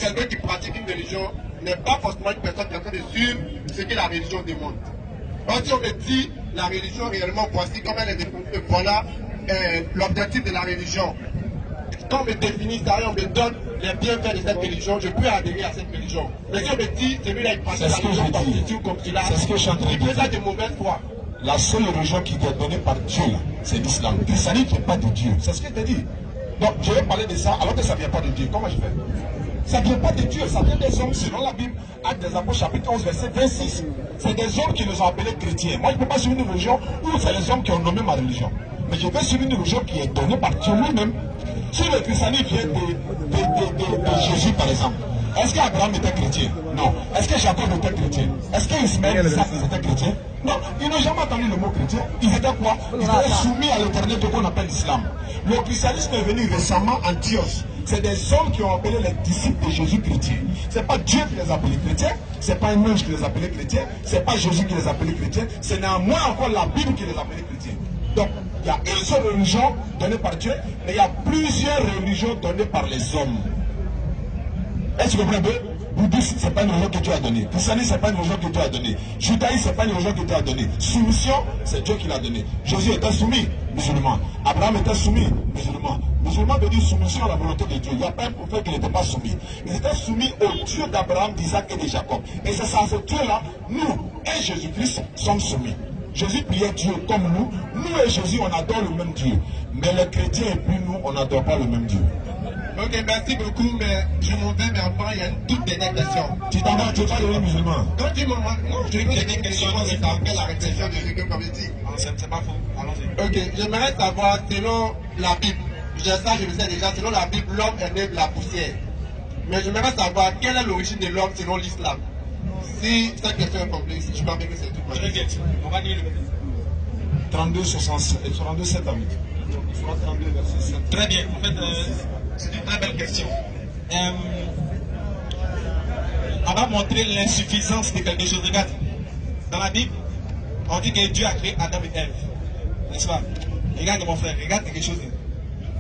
quelqu'un qui pratique une religion n'est pas forcément une personne qui est en train de suivre ce que la religion demande. Donc si on me dit la religion réellement, voici comment elle est définie, voilà l'objectif de la religion. Quand on me définit ça et on me donne les bienfaits de cette religion, je peux adhérer à cette religion. Mais si on me dit celui-là il pratique la religion comme ceci ou comme cela, c'est ce que je suis en train de dire. ça de mauvaise foi. La seule religion qui t'est donnée par Dieu, c'est l'islam. Le christianisme n'est pas de Dieu. C'est ce que je t'ai dit. Donc, je vais parler de ça alors que ça ne vient pas de Dieu. Comment je fais? Ça ne vient pas de Dieu, ça vient des hommes. Selon la Bible, Actes des Apôtres, chapitre 11, verset 26. C'est des hommes qui nous ont appelés chrétiens. Moi, je ne peux pas suivre une religion où c'est les hommes qui ont nommé ma religion. Mais je vais suivre une religion qui est donnée par Dieu lui-même. Si le christianisme vient de Jésus, par exemple, est-ce qu'Abraham était chrétien? Non. Est-ce que Jacob était chrétien? Est-ce qu'Ismaël et Isaac étaient chrétiens? Non. Ils n'ont jamais entendu le mot chrétien. Ils étaient quoi? Ils étaient soumis à l'éternel de qu'on appelle l'islam. Le christianisme est venu récemment en Antioche. C'est des hommes qui ont appelé les disciples de Jésus chrétiens. Ce n'est pas Dieu qui les a appelés chrétiens. Ce n'est pas un ange qui les a appelés chrétiens. Ce n'est pas Jésus qui les a appelés chrétiens. C'est néanmoins encore la Bible qui les a appelés chrétiens. Donc, il y a une seule religion donnée par Dieu, mais il y a plusieurs religions données par les hommes. Est-ce que vous comprenez? Bouddhisme, ce n'est pas une religion que Dieu a donnée. Christianisme, ce n'est pas une religion que Dieu a donnée. Judaïsme, ce n'est pas une religion que Dieu a donnée. Soumission, c'est Dieu qui l'a donnée. Jésus était soumis, musulman. Abraham était soumis, musulman. Musulman veut dire soumission à la volonté de Dieu. Il n'y a pas un prophète qui n'était pas soumis. Ils étaient soumis au Dieu d'Abraham, d'Isaac et de Jacob. Et c'est ça, ce Dieu-là, nous et Jésus-Christ sommes soumis. Jésus priait Dieu comme nous. Nous et Jésus, on adore le même Dieu. Mais les chrétiens et puis nous, on n'adore pas le même Dieu. Ok, merci beaucoup, mais je m'en vais, mais avant, il y a une toute dernière question. Tu t'en vas, tu es pas devenu musulman. Quand tu m'en vas, non, je pose des questions, c'est après la réflexion de Jésus, comme je dis. C'est pas faux, allons-y. Ok, j'aimerais savoir, selon la Bible, ça je le sais déjà, selon la Bible, l'homme est né de la poussière. Mais j'aimerais savoir, quelle est l'origine de l'homme selon l'islam? Si cette question est complexe, je m'en vais que c'est tout. Je regrette, on va lire le 32, 67, 32, 7 à 8. Il faudra 32, verset 7. Très bien, en fait, c'est une très belle question. On va montrer l'insuffisance de quelque chose. Regarde, dans la Bible, on dit que Dieu a créé Adam et Ève. N'est-ce pas? Regarde mon frère, regarde quelque chose.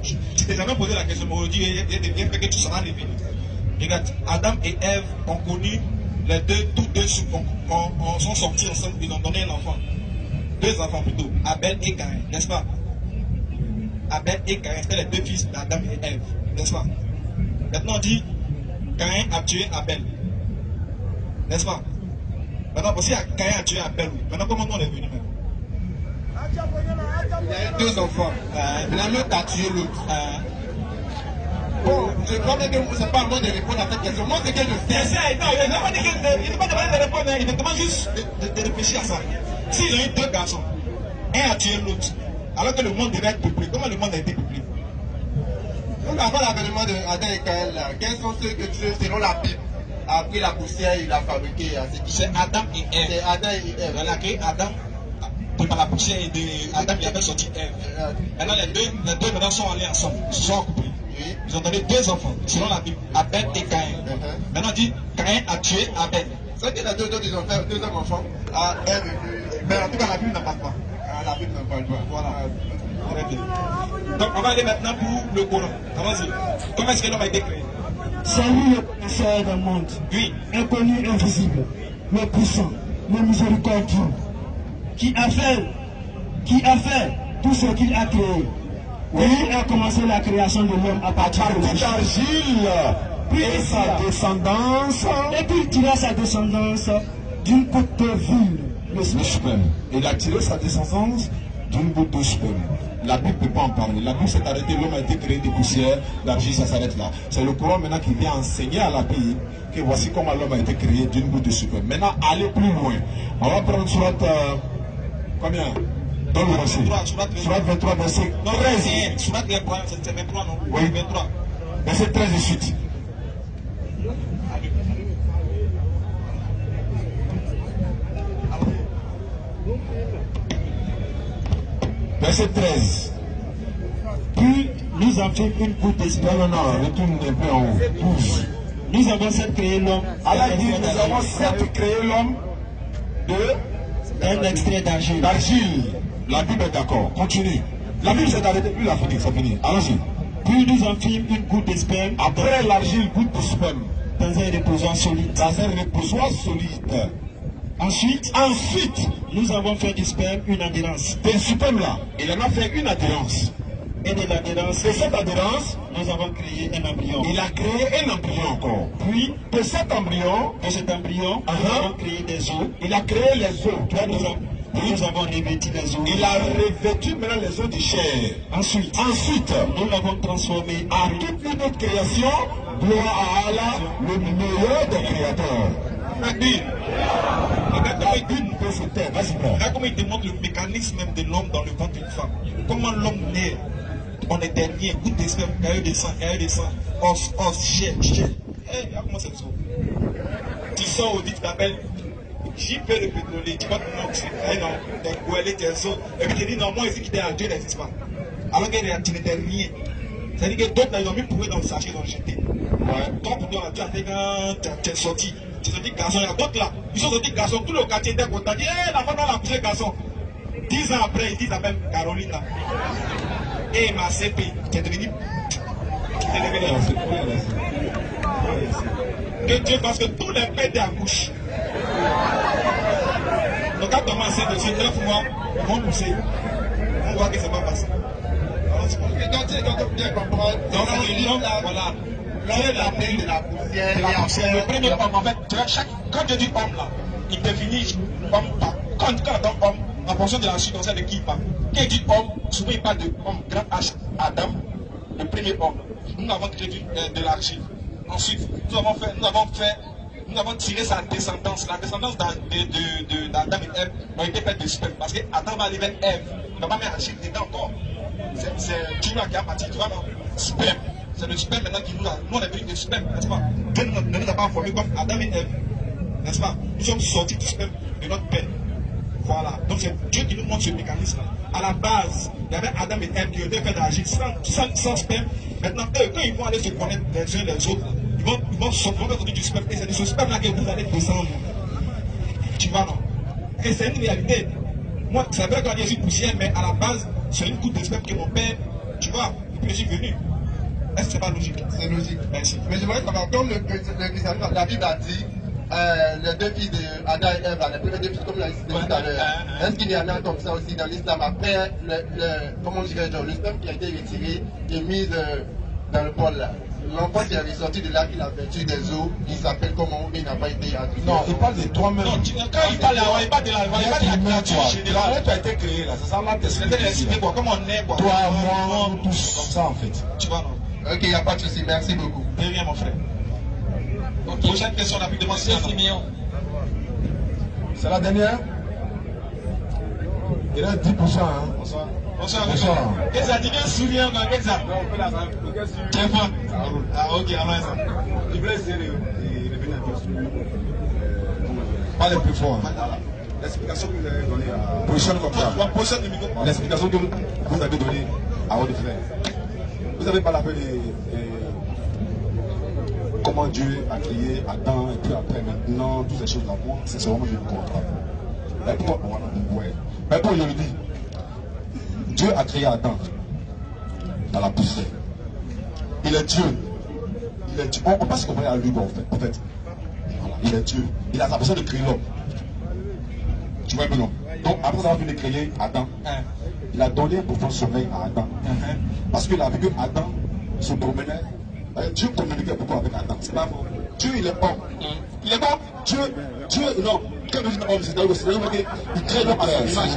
Je t'ai jamais posé la question, mais aujourd'hui, il y a fait que tu seras révélé. Regarde, Adam et Ève ont connu les deux, tous deux sont sortis ensemble, ils ont donné un enfant. Deux enfants plutôt, Abel et Caïn, n'est-ce pas? Abel et Caïn, c'était les deux fils d'Adam et Ève, n'est-ce pas? Maintenant on dit, Caïn a tué Abel, n'est-ce pas? Maintenant, si Caïn a tué Abel, maintenant comment on est venu même? Il y a eu deux enfants, l'un a tué l'autre. Bon, je crois que ce n'est pas à moi de répondre à cette question. Moi, c'est que je sais. Non, il n'a pas demandé de répondre, il demande juste de réfléchir à ça. S'ils ont eu deux garçons, un a tué l'autre, alors que le monde devait être peuplé, comment le monde a été peuplé? Donc, avant l'avènement d'Adam et Caïn, quels sont ceux que Dieu, selon la Bible, a pris la poussière et il a fabriqué? C'est Adam et Ève. C'est Adam et Ève. On a créé Adam par la poussière et de Adam, il avait sorti Ève. Maintenant, les deux maintenant sont allés ensemble, ils se sont couplés. Oui. Ils ont donné deux enfants, selon la Bible, Abel et Caïn. Maintenant, on dit Caïn a tué Abel. C'est que les deux autres, ils ont fait deux enfants à Ève et puis. Mais en tout cas, la Bible n'en parle pas. La Bible n'en parle pas. Voilà. Très bien. Donc, on va aller maintenant pour le Coran. Allons-y. Comment est-ce que l'homme a été créé? C'est lui le connaisseur du monde. Oui. Inconnu, invisible, le puissant, le miséricordieux, qui a fait tout ce qu'il a créé. Oui, a commencé la création de l'homme à partir d'argile et sa descendance. Et puis il tira sa descendance d'une goutte de ville, le sperme. Il a tiré sa descendance d'une goutte de sperme. La Bible ne peut pas en parler. La Bible s'est arrêtée, l'homme a été créé de poussière, d'argile, ça s'arrête là. C'est le Coran maintenant qui vient enseigner à la Bible que voici comment l'homme a été créé d'une goutte de sperme. Maintenant, allez plus loin. On va prendre surat combien? Dans le verset. Surat 23, verset 13. Surat 23, c'est 23, non? Oui, 23. Verset 13 et suite. Verset 13. Puis nous avons une goutte d'espoir. Non, retourne un peu en haut. 12. Nous avons certes créé l'homme. Allah dit, nous avons certes créé l'homme d'un extrait d'argile. La Bible est d'accord. Continue. La Bible s'est arrêtée, puis la fini, c'est fini. Allons-y. Puis nous en fîmes une goutte de sperme. Après l'argile, goutte de sperme. dans un reposoir solide. Dans un reposoir solide. Ensuite, nous avons fait du sperme une adhérence. De sperme là, il en a fait une adhérence. Et de l'adhérence, De cette adhérence, nous avons créé un embryon. il a créé un embryon encore. Puis, De cet embryon, de cet embryon, nous avons créé des os. il a créé les os. Nous avons revêtu les os. Il a revêtu maintenant les os de chair. Ensuite, Nous l'avons transformé à toute une autre création, gloire à Allah, le meilleur des créateurs. Regarde comment il démontre le mécanisme même de l'homme dans le ventre d'une femme. Comment l'homme naît, on est dernier, goutte de sperme, caillou de sang, os, chair. Regarde comment c'est ça. Tu sors au dit, tu t'appelles JP le pétrolier, tu vas te montrer, non, t'es goélé, t'es so. Et puis tu dis, non, moi ici qui t'es à Dieu n'existe pas. Alors que tu n'étais rien. C'est-à-dire que d'autres, ils ont mis pour eux dans le sachet, ils ont jeté. Toi, pour toi, tu as fait quand tu es sorti. Tu es sorti garçon, il y a d'autres là. Ils sont sortis garçon, tout le quartier était content. Dit, la femme a couché garçon. 10 ans après, ils disent à même Caroline là. Et ma CP, tu es devenu. Que Dieu parce que tous les pères accouchent. Donc quand on m'a enceinte de 9 mois, ils vont pousser. On voit que c'est pas passé. Donc tu dois bien comprendre. Donc c'est l'homme, voilà. C'est la paix de la poussière. C'est le premier homme en fait. Quand je dis homme là, il définit homme pas. Quand on entend homme, en fonction de la circonstance de qui il parle. Quand il dit homme, souvent il parle de homme, grand H, Adam, le premier homme. Nous avons créé de l'argile. Ensuite, nous avons tiré sa descendance. La descendance d'Adam et Ève a été faite de sperme. Parce que Adam va aller vers Ève. Il ne va pas mettre l'argile dedans encore. C'est Dieu qui a parti, tu vois, non? Sperme. C'est le sperme maintenant qui nous a. Nous on est venus de sperme, n'est-ce pas? Dieu ne nous a pas formés comme Adam et Ève. N'est-ce pas? Nous sommes sortis du sperme de notre père. Voilà. Donc c'est Dieu qui nous montre ce mécanisme. À la base, il y avait Adam et Ève qui étaient faits d'agir sans sperme. Maintenant, eux, quand ils vont aller se connaître les uns les autres, ils vont sortir du sperme. Et c'est de ce sperme-là que vous allez descendre. Tu vois, non? Et c'est une réalité. Moi, c'est vrai qu'on dit je suis poussière, mais à la base, c'est une goutte de sperme que mon père, tu vois, depuis que je suis venu. Est-ce que c'est pas logique? C'est logique. Merci. Mais je voudrais savoir, comme le christianisme, la Bible a dit, les deux filles d'Adam et Ève, les premières deux filles, comme l'a dit tout à l'heure, est-ce qu'il y en a comme ça aussi dans l'islam après, comment dirais-je, le sperme qui a été retiré et mis dans le bol là? L'enfant qui avait sorti de là, qu'il a vêtu des eaux, il s'appelle comment, mais il n'a pas été attribué. Non, il parle de toi-même. Non, quand il parle il parle de la créature générale. Tu as été créé là, c'est ça là, C'est quoi, comment on est, quoi. Toi, moi, nous tous, comme ça en fait. Tu vois, non? Ok, il n'y a pas de souci, merci beaucoup. Très bien, mon frère. Prochaine question, on a plus de Simeon. C'est la dernière? Il reste 10%. Hein. Bonsoir. Bonsoir. Ça dit bien souviens, non, qu'est-ce que ça? Quelle fois? Ah, ok, alors ça. Je voulais essayer de revenir un peu sur. Pas les plus forts. L'explication que vous avez donnée à. Positionne comme ça. Positionne le micro. L'explication que vous avez donnée à votre frère. Vous avez parlé de comment Dieu a créé Adam et puis après maintenant, toutes ces choses-là. Moi, sincèrement, je ne comprends pas. Mais pourquoi? Ouais. Mais bon, je le dis. Dieu a créé Adam dans la poussière. Il est Dieu. Il est Dieu. On peut pas se comparer à lui, en fait. Voilà. Il est Dieu. Il a sa besoin de créer l'homme. Tu vois un peu non? Donc, après avoir fini de créer Adam, il a donné un profond sommeil à Adam. Parce qu'il a vu que Adam se promenait. Dieu communiquait beaucoup avec Adam. C'est pas faux. Dieu, il est homme. Il est bon. Dieu, non. Quand je dis homme, c'est-à-dire qu'il crée l'homme à son image.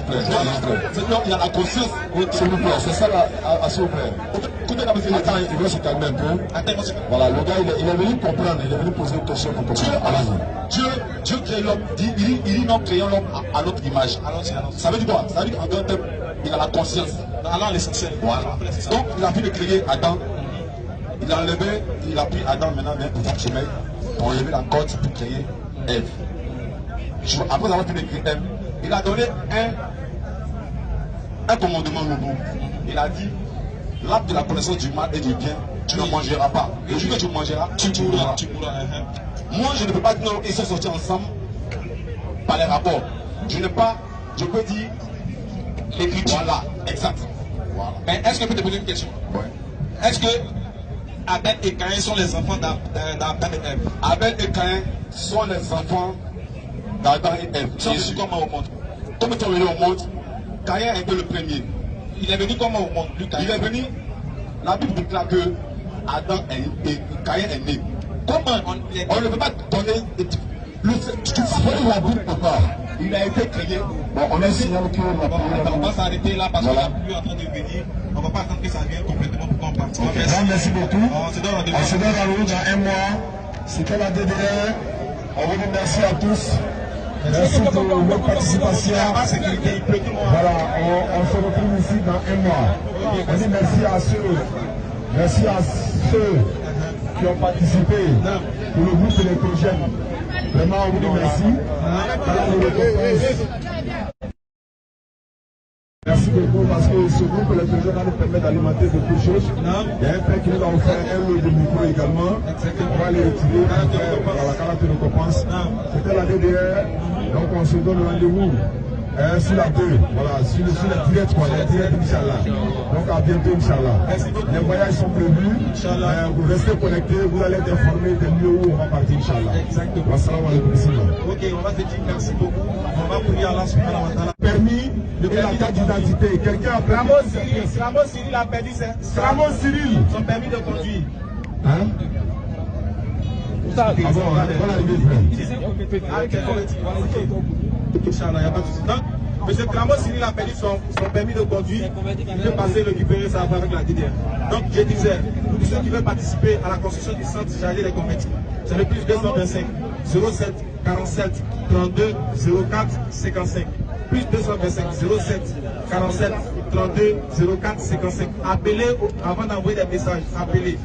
C'est-à-dire qu'il a la conscience. S'il vous plaît, c'est ça là, s'il vous plaît. Attends, il veut se calmer un peu. Voilà, le gars, il est venu comprendre, il est venu poser une question pour comprendre. Dieu crée l'homme. Il dit non, créons l'homme à notre image. Ça veut dire quoi? Ça veut dire qu'en grand terme, il a la conscience. Alors l'essentiel. Voilà. Donc, il a pu de créer Adam. Il a enlevé, il a pris Adam maintenant bien pour faire sommeil, pour enlever la corde pour créer Ève. Après avoir fini de créer Ève, il a donné un commandement nouveau. Il a dit, l'arbre de la connaissance du mal et du bien, tu ne mangeras pas. Et le jour que tu mangeras, tu mourras. Moi, je ne peux pas dire non, ils sont sortis ensemble par les rapports. Je peux dire l'écriture. Voilà, exact. Voilà. Mais est-ce que je peux te poser une question? Ouais. Est-ce que Abel et Caïn sont les enfants d'Adam et Ève. Abel et Caïn sont les enfants d'Adam et Ève. Ils sont venus comment au monde? Comme ils sont venus au monde, Caïn est le premier. Il est venu comment au monde? Lui, Caïn. Il est venu, la Bible déclare que Adam et Caïn est né. Comment on ne peut pas donner la Bible encore. Il a été créé. Bon, on a signalé que on va s'arrêter là parce qu'on est plus en train de venir. On ne va pas attendre que ça vienne complètement pour qu'on parte. Merci beaucoup. On se donne rendez-vous dans un mois. C'était la DDR. On vous dit merci à tous. Merci pour votre participation. Voilà, on se retrouve ici dans un mois. On dit merci à ceux qui ont participé pour le groupe électrogène. Vraiment, on vous dit merci. Merci beaucoup parce que ce groupe électrogène va nous permettre d'alimenter beaucoup de choses. Il y a un frère qui nous a offert un lot de micro également. On va les retirer pour la carte de récompense. C'était la DDR. Donc on se donne rendez-vous sur la 2. Voilà, sur la direct, la direct, Inch'Allah. Donc à bientôt, Inch'Allah. Les voyages sont prévus. Vous restez connectés, vous allez être informés des lieux où on va partir, Inch'Allah. Exactement. Assalamu alaikum. Ok, on va te dire merci beaucoup. On va prier Allah subhanahu wa ta'ala. Permis de la carte d'identité. Quelqu'un a permis. Ramos Cyril a perdu Ramos Cyril. son permis de conduire. Hein? Ah bon, on va arriver, Inch'Allah, il n'y a pas de souci. Donc, M. Ramos Cyril a perdu son permis de conduire. Il peut passer récupérer ça avec la DDR. Donc, je disais, pour ceux qui veulent participer à la construction du centre chargé des convertis, c'est le plus 225 07 47 32 04 55. Plus 225 07 47 32 04 55. Appelez avant d'envoyer des messages. Appelez.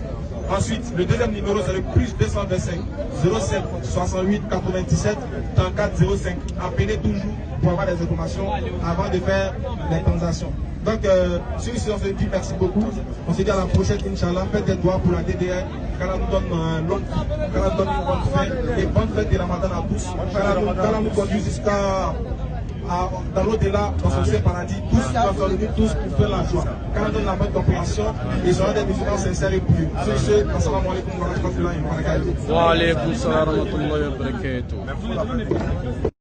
Ensuite, le deuxième numéro, c'est le plus 225 07 68 97 34 05. Appelez toujours pour avoir des informations avant de faire les transactions. Donc, sur ce, on se dit merci beaucoup. On se dit à la prochaine, Inch'Allah. Faites des doigts pour la DDR. Qu'Allah nous donne l'autre, qu'Allah nous donne une bonne fête. Et bonne fête de Ramadan à tous. Qu'Allah nous conduise jusqu'à dans l'au-delà, dans son paradis, tous dans son lieu, tous pour faire la joie. Quand on donne la bonne compréhension, ils seront des musulmans sincères et purs. Sur ce, assalamu alaikum wa rahmatullahi wa barakatuh. Wa alaikum salam wa rahmatullahi wa barakatuh.